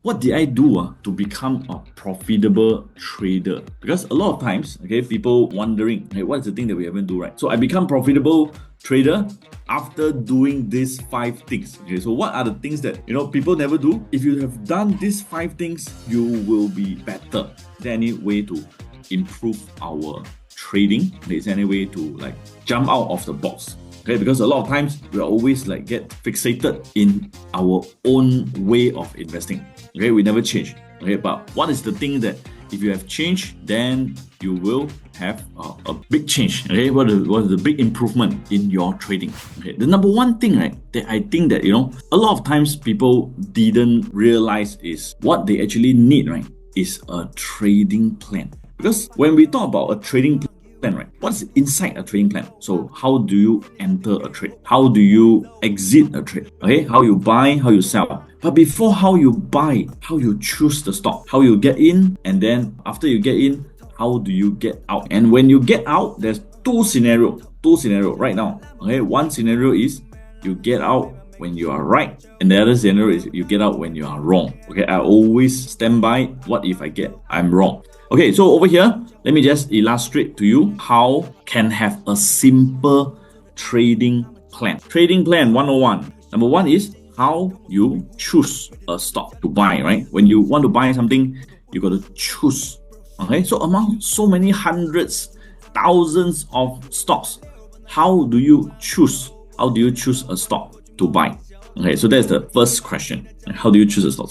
what did I do to become a profitable trader? Because a lot of times, okay, people wondering, hey, what's the thing that we haven't do right? So I become profitable trader after doing these 5 things. Okay, so what are the things that people never do? If you have done these 5 things, you will be better. Is there any way to improve our trading? Is there any way to like jump out of the box? Okay, because a lot of times we are always like get fixated in our own way of investing. Okay, we never change. Okay, but what is the thing that if you have changed, then you will have a big change. Okay, what is the big improvement in your trading? Okay, the number one thing, right, that I think that a lot of times people didn't realize is what they actually need, right, is a trading plan. Because when we talk about a trading plan, right, what's inside a trading plan? So how do you enter a trade? How do you exit a trade? Okay, how you buy, how you sell. But before how you buy, how you choose the stock, how you get in, and then after you get in, how do you get out? And when you get out, there's two scenario right now. Okay, one scenario is you get out when you are right, and the other scenario is you get out when you are wrong. Okay, I always stand by what if I'm wrong. Okay, so over here, let me just illustrate to you how can have a simple trading plan. Trading plan 101. Number one is how you choose a stock to buy, right? When you want to buy something, you got to choose. Okay, so among so many hundreds, thousands of stocks, how do you choose? How do you choose a stock to buy? Okay, so that's the first question. How do you choose a stock?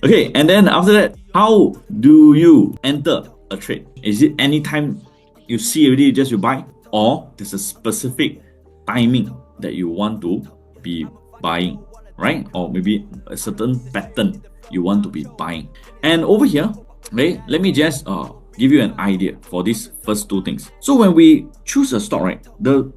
Okay, and then after that, how do you enter a trade? Is it anytime you see already just you buy, or there's a specific timing that you want to be buying, right? Or maybe a certain pattern you want to be buying. And over here, okay, let me just give you an idea for these first two things. So when we choose a stock, right,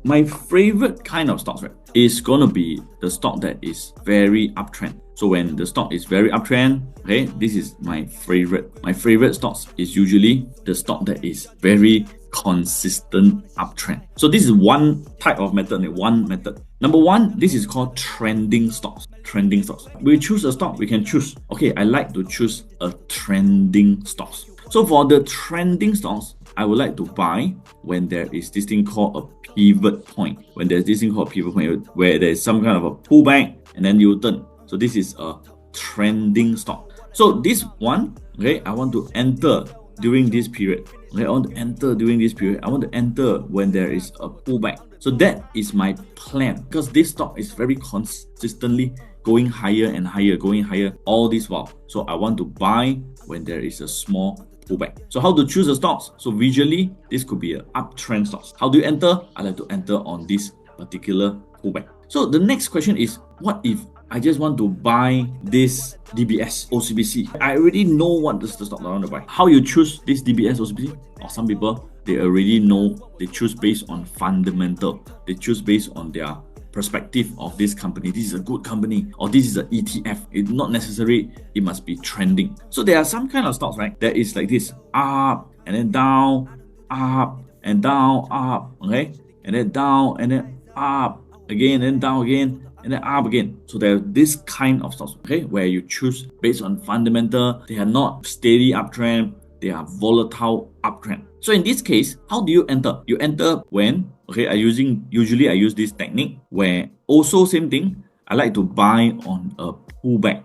my favorite kind of stocks, right, is gonna be the stock that is very uptrend. So when the stock is very uptrend, okay, this is my favorite. My favorite stocks is usually the stock that is very consistent uptrend. So this is one type of method, one method. Number one, this is called trending stocks. Trending stocks. We choose a stock, we can choose, okay, I like to choose a trending stocks. So for the trending stocks, I would like to buy when there is this thing called a pivot point. When there's this thing called a pivot point where there's some kind of a pullback and then you turn. So this is a trending stock. So this one, okay, I want to enter during this period. Okay, I want to enter during this period. I want to enter when there is a pullback. So that is my plan, because this stock is very consistently going higher and higher, going higher all this while. So I want to buy when there is a small pullback. So how to choose the stocks? So visually, this could be an uptrend stocks. How do you enter? I like to enter on this particular pullback. So the next question is, what if I just want to buy this DBS OCBC? I already know what is the stock I want to buy. How you choose this DBS OCBC? Or some people, they already know, they choose based on fundamental. They choose based on their perspective of this company. This is a good company, or this is an ETF. It's not necessary, it must be trending. So there are some kind of stocks, right, that is like this, up and then down, up and down, up, okay, and then down and then up again, and down again, and then up again. So there are this kind of stocks, okay, where you choose based on fundamental. They are not steady uptrend, they are volatile uptrend. So in this case, how do you enter? You enter when, okay, usually I use this technique where also same thing, I like to buy on a pullback.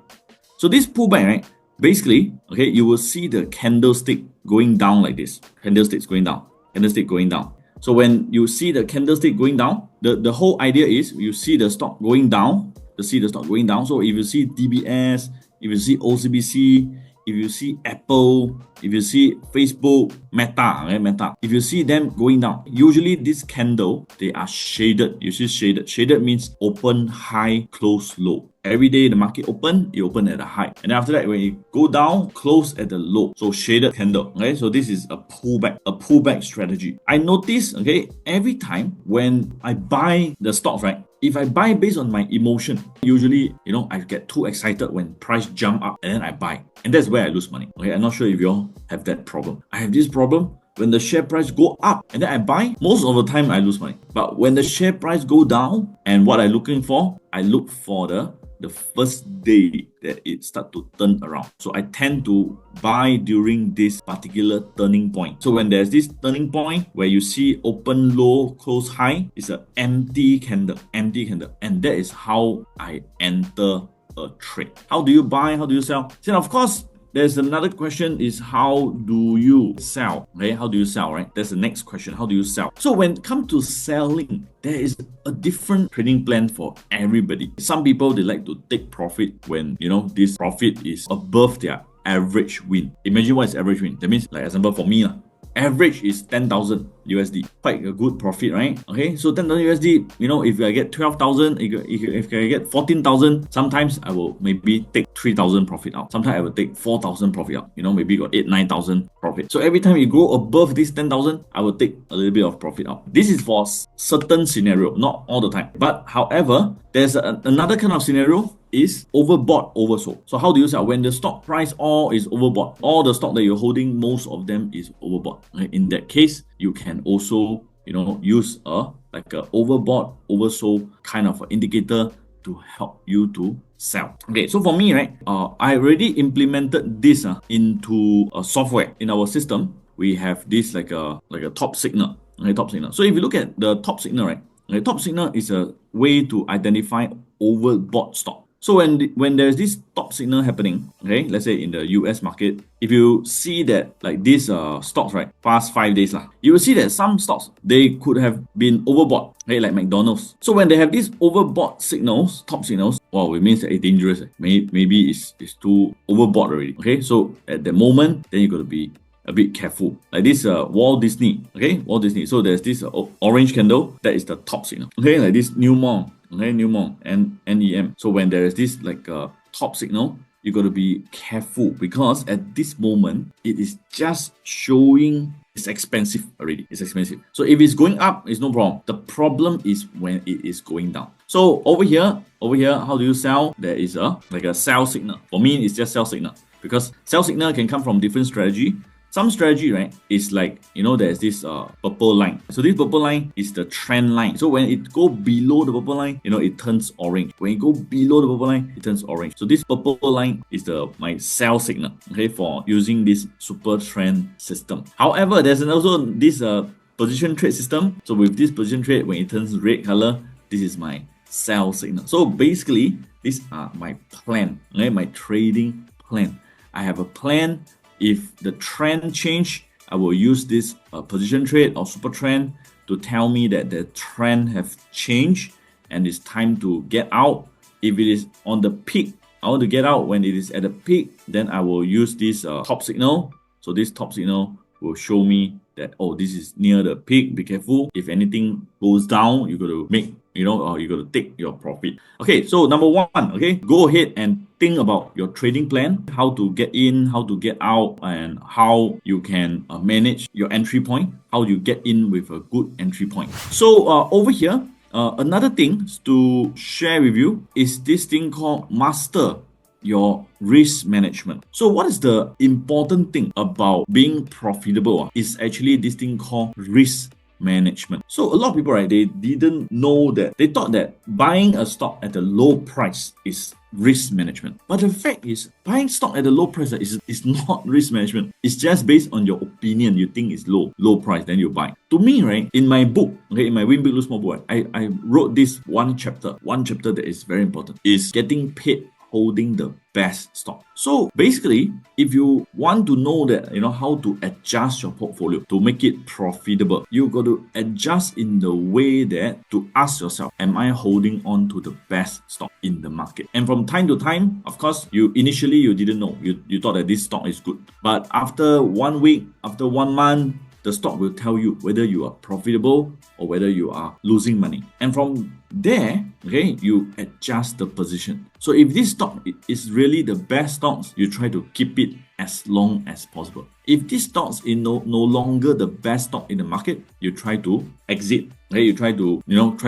So this pullback, right, basically, okay, you will see the candlestick going down like this. Candlesticks going down, candlestick going down. So when you see the candlestick going down, the whole idea is you see the stock going down, So if you see DBS, if you see OCBC, if you see Apple, if you see Facebook, Meta, if you see them going down, usually this candle, they are shaded. You see shaded. Shaded means open, high, close, low. Every day the market open, it open at a high. And after that, when you go down, close at the low. So shaded candle. Okay, so this is a pullback strategy. I notice, okay, every time when I buy the stocks, right, if I buy based on my emotion, usually, I get too excited when price jump up and then I buy. And that's where I lose money. Okay, I'm not sure if you all have that problem. I have this problem. When the share price go up and then I buy, most of the time I lose money. But when the share price go down and what I'm looking for, I look for the the first day that it start to turn around. So I tend to buy during this particular turning point. So when there's this turning point where you see open low, close high, it's an empty candle, and that is how I enter a trade. How do you buy? How do you sell? Then of course, there's another question is how do you sell? Okay, how do you sell, right? That's the next question. How do you sell? So when it comes to selling, there is a different trading plan for everybody. Some people, they like to take profit when, this profit is above their average win. Imagine what is average win. That means, like example for me, average is 10,000 USD. Quite a good profit, right? Okay, so 10,000 USD, if I get 12,000, if I get 14,000, sometimes I will maybe take 3,000 profit out. Sometimes I will take 4,000 profit out. Maybe got 9,000 profit. So every time you go above this 10,000, I will take a little bit of profit out. This is for certain scenario, not all the time. But however, there's another kind of scenario is overbought, oversold. So how do you sell? When the stock price all is overbought, all the stock that you're holding, most of them is overbought. Okay? In that case, you can also, use a overbought, oversold kind of indicator to help you to sell. Okay, so for me, right, I already implemented this into a software in our system. We have this like a top signal. Okay, top signal. So if you look at the top signal, right, the top signal is a way to identify overbought stock. So when there's this top signal happening, okay, let's say in the US market, if you see that like these stocks, right, past 5 days, you will see that some stocks, they could have been overbought, okay, like McDonald's. So when they have these overbought signals, top signals, wow, it means that it's dangerous. Maybe it's too overbought already. Okay, so at the moment, then you got to be a bit careful. Like this Walt Disney, okay, Walt Disney. So there's this orange candle, that is the top signal. Okay, like this Newmont, okay, Newmont and NEM. So when there is this top signal, you got to be careful because at this moment it is just showing it's expensive already. It's expensive. So if it's going up, it's no problem. The problem is when it is going down. So over here, how do you sell? There is a sell signal. For me, it's just sell signal because sell signal can come from different strategy. Some strategy, right, is like, there's this purple line. So this purple line is the trend line. So when it go below the purple line, it turns orange. When it go below the purple line, it turns orange. So this purple line is my sell signal, okay, for using this super trend system. However, there's also this position trade system. So with this position trade, when it turns red color, this is my sell signal. So basically, these are my plan, okay, my trading plan. I have a plan. If the trend change, I will use this position trade or super trend to tell me that the trend have changed and it's time to get out. If it is on the peak, I want to get out when it is at the peak, then I will use this top signal. So this top signal will show me that, oh, this is near the peak, be careful. If anything goes down, you got to make, or you got to take your profit. Okay, so number one, okay, go ahead and think about your trading plan, how to get in, how to get out, and how you can manage your entry point, how you get in with a good entry point. So over here, another thing to share with you is this thing called master your risk management. So what is the important thing about being profitable is actually this thing called risk management. So a lot of people, right, they didn't know that. They thought that buying a stock at a low price is risk management. But the fact is, buying stock at a low price is not risk management. It's just based on your opinion. You think it's low price, then you buy. To me, right, in my book, okay, in my Win Big Lose Small book, I wrote this one chapter that is very important, is getting paid holding the best stock. So basically, if you want to know that, how to adjust your portfolio to make it profitable, you got to adjust in the way that to ask yourself, am I holding on to the best stock in the market? And from time to time, of course, initially you didn't know. You thought that this stock is good. But after 1 week, after 1 month, the stock will tell you whether you are profitable or whether you are losing money. And from there, okay, you adjust the position. So if this stock is really the best stocks, you try to keep it as long as possible. If this stock is no longer the best stock in the market, you try to exit. Okay, you try to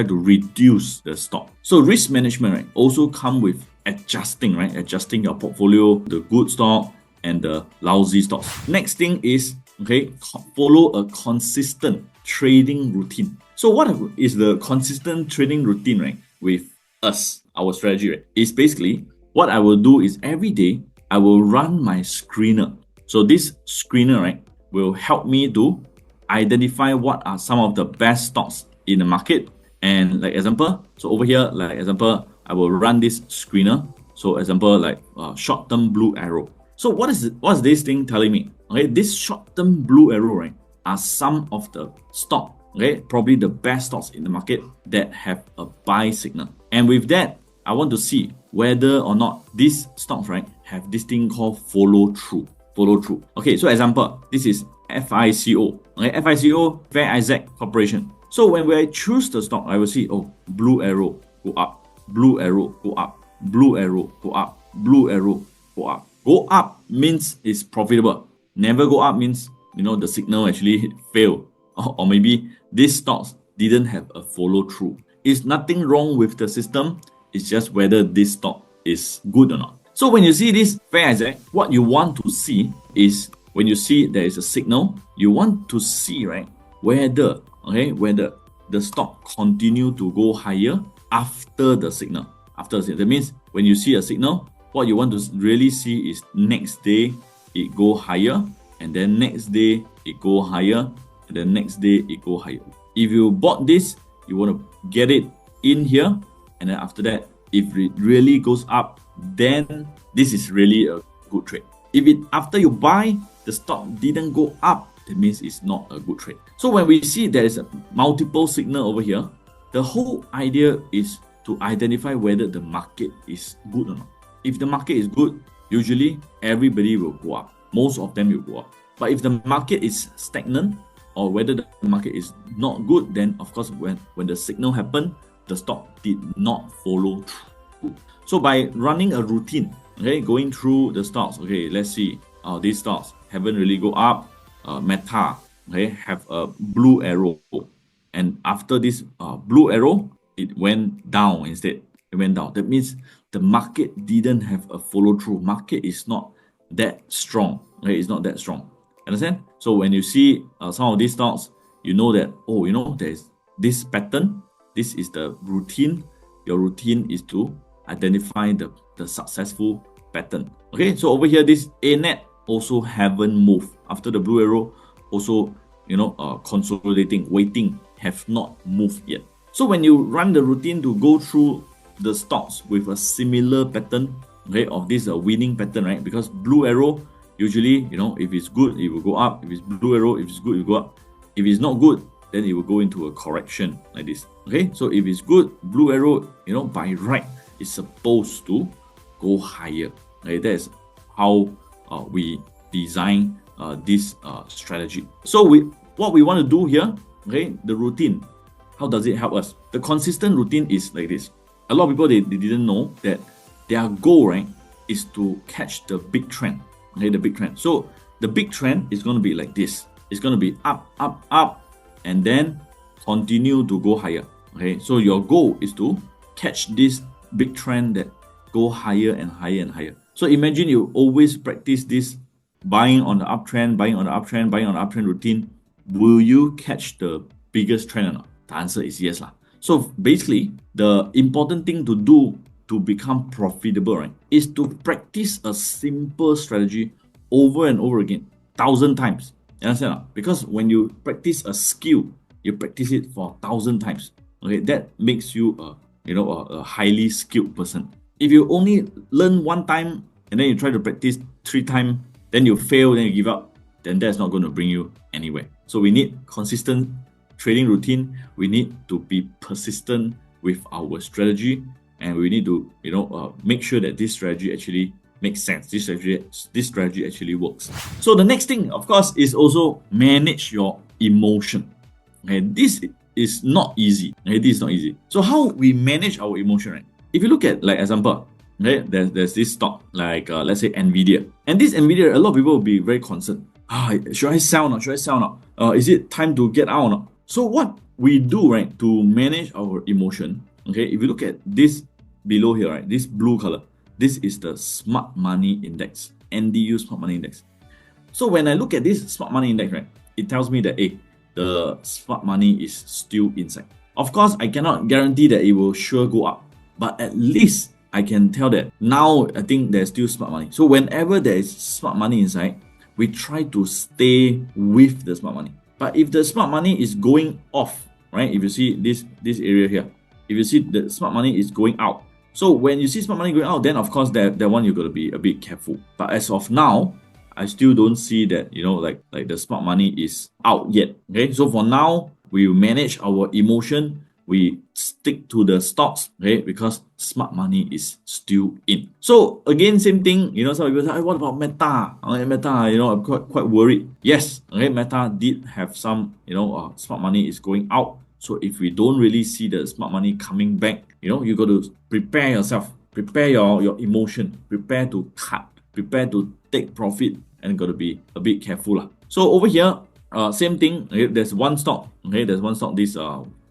reduce the stock. So risk management, right, also come with adjusting your portfolio, the good stock and the lousy stocks. Next thing is, okay, follow a consistent trading routine. So what is the consistent trading routine, right, with us? our strategy, right, is basically what I will do is every day I will run my screener. So this screener, right, will help me to identify what are some of the best stocks in the market. And like example, so over here, like example, I will run this screener. So example, like short-term blue arrow. So what's this thing telling me? Okay, this short-term blue arrow, right, are some of the stock, okay, probably the best stocks in the market that have a buy signal. And with that, I want to see whether or not these stocks, right, have this thing called follow through. Follow through. Okay, so example, this is FICO. Okay, FICO, Fair Isaac Corporation. So when I choose the stock, I will see, oh, blue arrow go up, blue arrow go up, blue arrow go up, blue arrow go up. Go up means it's profitable. Never go up means, you know, the signal actually failed, or maybe these stocks didn't have a follow through. It's nothing wrong with the system. It's just whether this stock is good or not. So when you see this Fair Isaac, what you want to see is when you see there is a signal, you want to see, right, whether the stock continue to go higher after the signal. After the signal. That means when you see a signal, what you want to really see is next day it go higher, and then next day it go higher, and then next day it go higher. If you bought this, you want to get it in here, and then after that, if it really goes up, then this is really a good trade. If it after you buy, the stock didn't go up, that means it's not a good trade. So when we see there is a multiple signal over here, the whole idea is to identify whether the market is good or not. If the market is good, usually everybody will go up. Most of them will go up. But if the market is stagnant, or whether the market is not good, then of course when the signal happened, the stock did not follow through. So by running a routine, okay, going through the stocks, okay, let's see, these stocks haven't really go up. Meta, okay, have a blue arrow, and after this blue arrow, it went down instead. It went down. That means the market didn't have a follow through. Market is not that strong. Okay, it's not that strong. Understand? So when you see some of these stocks, you know that, oh, you know, there's this pattern. This is the routine. Your routine is to identify the successful pattern. Okay, so over here, this ANET also haven't moved. After the blue arrow, also, you know, consolidating, waiting, have not moved yet. So when you run the routine to go through the stocks with a similar pattern, okay, of this winning pattern, right? Because blue arrow, usually, you know, if it's good, it will go up. If it's blue arrow, if it's good, it will go up. If it's not good, then it will go into a correction like this. Okay, so if it's good, blue arrow, you know, by right, it's supposed to go higher. Okay, that's how we design this strategy. So what we want to do here, okay, the routine, how does it help us? The consistent routine is like this. A lot of people, they didn't know that their goal, right, is to catch the big trend. Okay, the big trend. So the big trend is going to be like this. It's going to be up, up, up, and then continue to go higher. Okay, so your goal is to catch this big trend that go higher and higher and higher. So imagine you always practice this buying on the uptrend, buying on the uptrend, buying on the uptrend routine. Will you catch the biggest trend or not? The answer is yes lah. So basically, the important thing to do to become profitable, right, is to practice a simple strategy over and over again, 1,000 times. You understand? Because when you practice a skill, you practice it for 1,000 times. Okay, that makes you a highly skilled person. If you only learn one time and then you try to practice 3 times, then you fail, then you give up, then that's not going to bring you anywhere. So we need consistent trading routine. We need to be persistent with our strategy, and we need to make sure that this strategy actually makes sense. This strategy actually works. So the next thing, of course, is also manage your emotion. Okay, this is not easy. Okay, this is not easy. So how we manage our emotion, right? If you look at, like, example, okay, there's this stock like let's say Nvidia, and this Nvidia, a lot of people will be very concerned. Should I sell now? Should I sell now? Is it time to get out now? So what we do, right, to manage our emotion, okay, if you look at this below here, right, this blue color, this is the Smart Money Index, NDU Smart Money Index. So when I look at this Smart Money Index, right, it tells me that, hey, the smart money is still inside. Of course, I cannot guarantee that it will sure go up. but at least I can tell that now I think there's still smart money. So whenever there is smart money inside, we try to stay with the smart money. But if the smart money is going off, right? If you see this area here, if you see the smart money is going out. So when you see smart money going out, then of course that one you got to be a bit careful. But as of now, I still don't see that, like the smart money is out yet. Okay, so for now, we manage our emotion. We stick to the stocks, okay, because smart money is still in. So again, same thing, some people say, hey, what about Meta? Meta, I'm quite worried. Yes, okay, Meta did have some, smart money is going out. So if we don't really see the smart money coming back, you got to prepare yourself, prepare your emotion, prepare to cut, prepare to take profit, and got to be a bit careful. So over here, same thing, okay, there's one stock, this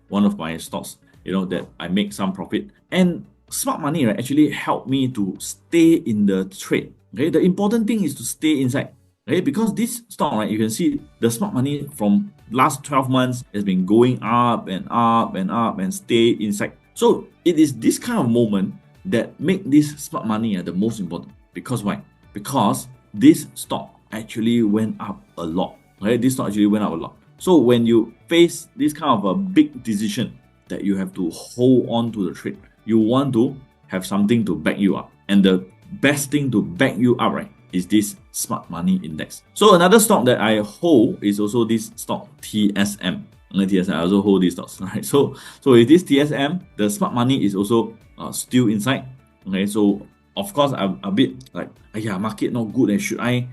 one of my stocks, that I make some profit. And smart money, right, actually helped me to stay in the trade. Okay, the important thing is to stay inside. Okay, because this stock, right, you can see the smart money from last 12 months has been going up and up and up and stay inside. So it is this kind of moment that make this smart money the most important. Because why? Because this stock actually went up a lot. Okay, this stock actually went up a lot. So when you face this kind of a big decision that you have to hold on to the trade, you want to have something to back you up. And the best thing to back you up, right, is this smart money index. So another stock that I hold is also this stock TSM. TSM, I also hold these stocks, right? So with this TSM, the smart money is also still inside. Okay, so of course I'm a bit like, yeah, market not good, and should I,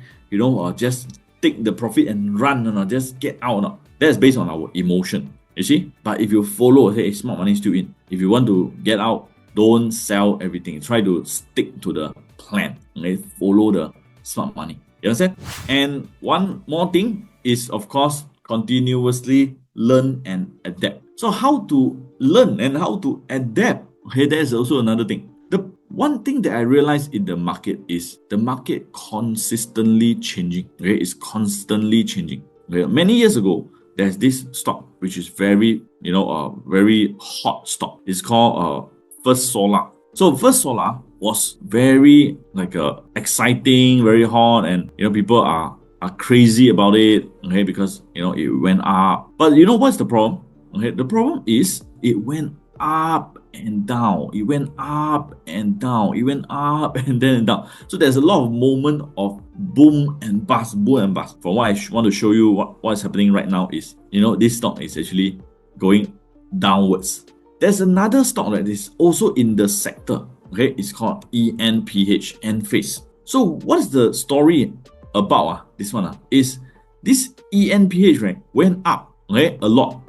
just take the profit and run, or just get out? That's based on our emotion, you see. But if you follow, hey, smart money is still in. If you want to get out, don't sell everything. Try to stick to the plan. Okay, follow the smart money. You understand? And one more thing is, of course, continuously learn and adapt. So how to learn and how to adapt? Okay, there's also another thing. The one thing that I realized in the market is the market consistently changing. Okay, it's constantly changing. Okay, many years ago, there's this stock which is very, very hot stock. It's called First Solar. So First Solar was very exciting, very hot, and people are crazy about it. Okay, because it went up. But what's the problem? Okay, the problem is it went up and down. It went up and down. It went up and then down. So there's a lot of moment of boom and bust, boom and bust. From what I want to show you, what is happening right now is, this stock is actually going downwards. There's another stock that is also in the sector. Okay, it's called ENPH, Enphase. So what is the story about this one? Is this ENPH, right, went up, okay, a lot.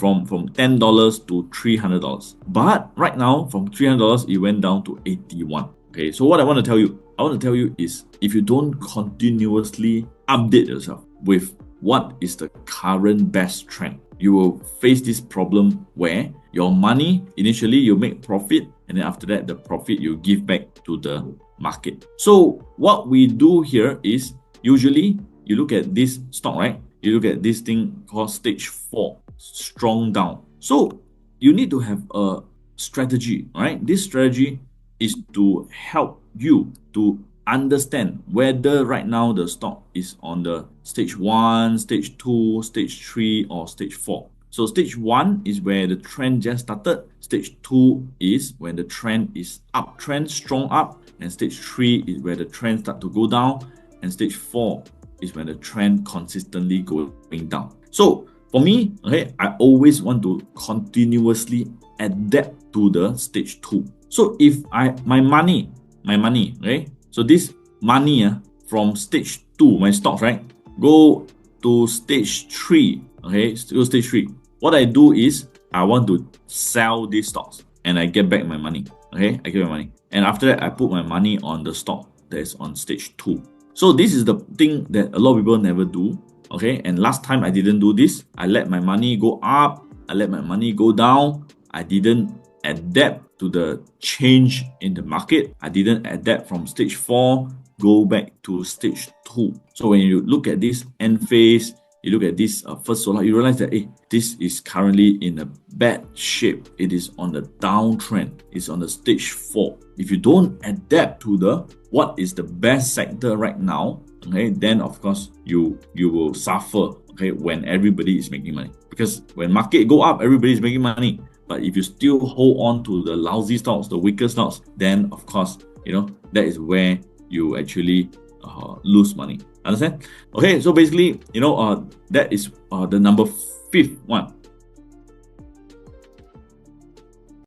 From $10 to $300. But right now, from $300, it went down to 81. Okay, so what I want to tell you is, if you don't continuously update yourself with what is the current best trend, you will face this problem where your money, initially you make profit, and then after that, the profit you give back to the market. So what we do here is, usually you look at this stock, right? You look at this thing called stage 4. Strong down. So you need to have a strategy, right? This strategy is to help you to understand whether right now the stock is on the stage 1, stage 2, stage 3, or stage 4. So stage 1 is where the trend just started. Stage 2 is when the trend is uptrend, strong up. And stage 3 is where the trend start to go down. And stage 4 is when the trend consistently going down. So for me, okay, I always want to continuously adapt to the stage 2. So if my money, okay, so this money from stage 2, my stocks, right, go to stage 3, okay, go stage 3. What I do is I want to sell these stocks and I get back my money. Okay, I get my money. And after that, I put my money on the stock that is on stage 2. So this is the thing that a lot of people never do. Okay, and last time I didn't do this. I let my money go up, I let my money go down. I didn't adapt to the change in the market. I didn't adapt from stage 4, go back to stage 2. So when you look at this Enphase, you look at this First Solar, you realize that this is currently in a bad shape. It is on the downtrend. It's on the stage 4. If you don't adapt to what is the best sector right now, okay, then of course you will suffer, okay, when everybody is making money. Because when market go up, everybody is making money. But if you still hold on to the lousy stocks, the weaker stocks, then of course, that is where you actually lose money. Understand? Okay, so basically, that is the number 5th one.